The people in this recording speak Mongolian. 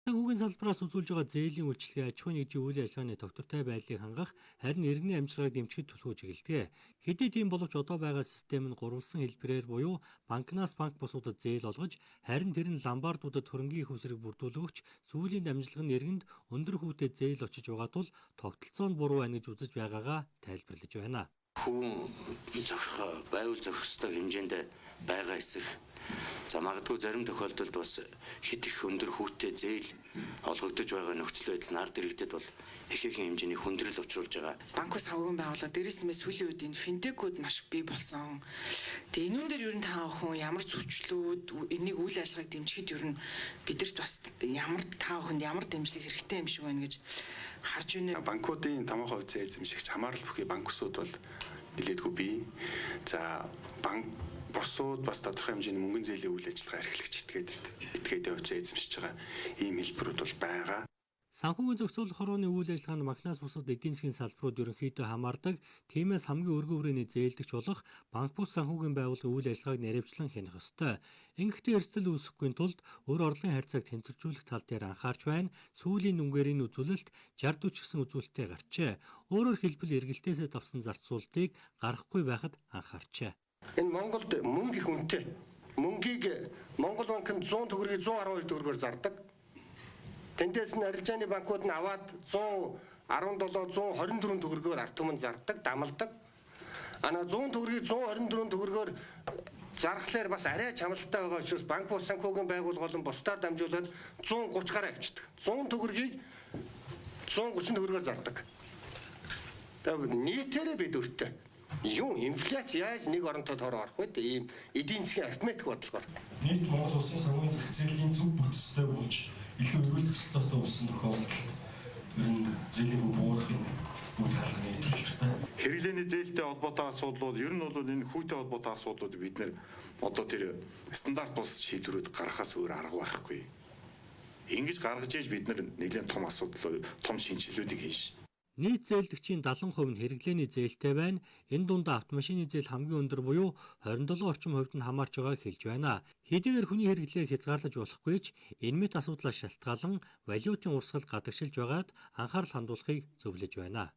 Санхүүгийн салбараас үзүүлж байгаа зээлийн үйлчилгээ аж ахуйн нэгжийн үйл ажиллагааны тогтвортой байдлыг хангах, харин иргэний амжилтыг дэмжихэд төлөвлөж эхэлдэг. Хэдий тийм боловч одоо байгаа систем нь гурвалсан хэлбэрээр буюу банкнаас банк бусуудад зээл олгож, харин тэр нь ломбардуудад хөрөнгийн их усрыг бүрдүүлэгч сүүлийн дамжлага нь иргэнд өндөр хүүтэй зээл очиж байгаа тул тогтолцоо нь буруу байна гэж үзэж байгаагаа тайлбарлаж байна. Хүн зохих, байвал зохих ёстой хэмжээнд байгаа эсэх. За магадгүй зарим тохиолдолд бас хит их өндөр хүүтэй зээл олгогдож байгаа нөхцөл байдал нь ард иргэдэд бол их хэмжээний хүндрэл учруулж байгаа. Банкус санхүүгийн байгууллага дээрээс нэмээ сүүлийн үед энэ финтекүүд маш бий болсон. Тэгээ энүүн дээр ер нь та бүхэн ямар зөрчлүүд энийг үйл ажиллагааг дэмжихэд ер нь бидэрт бас ямар та бүхэнд ямар дэмжлэг хэрэгтэй юм шиг байна гэж харж байна. Банкуудын томоохон хувьцаа эзэмшигч хамаарал бүхий банкусууд бол нэлээдгүй бий. За банк бусууд бас тодорхой хэмжээний мөнгөн зээлийн үйл ажиллагаа эрхлэгч этгээд хувьцаа эзэмшиж байгаа ийм хэлбэрүүд бол байгаа. Санхүүгийн зохицуулах хорооны үйл ажиллагаанд банкнаас бусад эдийн засгийн салбарууд ерөнхийдөө хамаардаг. Тиймээс хамгийн өргөн хүрээний зээлдэгч болох банк бус санхүүгийн байгууллагын үйл ажиллагааг наривчлан хянах ёстой. Ингэхдээ эрсдэл үүсэхгүй тулд өр орлогын харьцааг тэнцвэржүүлэх тал дээр анхаарч байна. Сүүлийн нүнгэрийн үзүүлэлт 60-40 гэсэн үзүүлэлттэй гарчээ. Өөрөөр хэлбэл эргэлтээсээ тавсан зарцуулалтыг гаргахгүй байхад анхаарчээ. Энэ Монголд мөнгө их үнэтэй. Мөнгийг Монгол банк нь 100 төгрөгийг 112 төгрөгөөр зардаг. Тэндээс нь арилжааны банкуд нь аваад 117, 124 төгрөгөөр ард түмэнд зардаг, дамалдаг. Ана 100 төгрөгийг 124 төгрөгөөр зархлаар бас арай чамлалтай байгаа учраас банк бус санхүүгийн байгууллага болон бусдаар дамжуулаад 130 гараа авчдаг. 100 төгрөгийг 130 төгрөгөөр зардаг. Тэгээд нийтээрээ бид өртөө юу инфляц яаж нэг оронтой тоор орох вэ? Ийм эдийн засгийн арифметик бодлогоор. Нийт Монгол улсын санхүүгийн зах зээлийн зөв бүтцтэй болж илүү эрүүл төсөлтөд болсон тохиолдолд ер нь зээлийн буурахын үйл хаалганы идэвхтэй байна. Хэрэглээний зээлтэй холбоотой асуудлууд ер нь бол энэ хүүтэй холбоотой асуудлууд бид нэр одоо тэр стандарт бус шийдвэрүүд гаргахаас өөр арга байхгүй. Ингэж гаргаж ээж бид нэлээд том асуудал, том шинжилгэүүдийг хийн шин. Нийт зээлдэгчийн 70% нь хэрэглээний зээлтэй байна. Энэ дундаа автомашины зээл хамгийн өндөр буюу 27 орчим хувьд нь хамаарч байгааг хэлж байна. Хэдийгээр хүний хэрэглээг хязгаарлаж болохгүй ч энэ мэт асуудлаас шалтгаалan валютын урсгал гадагшилж байгаад анхаарал хандуулахыг зөвлөж байна.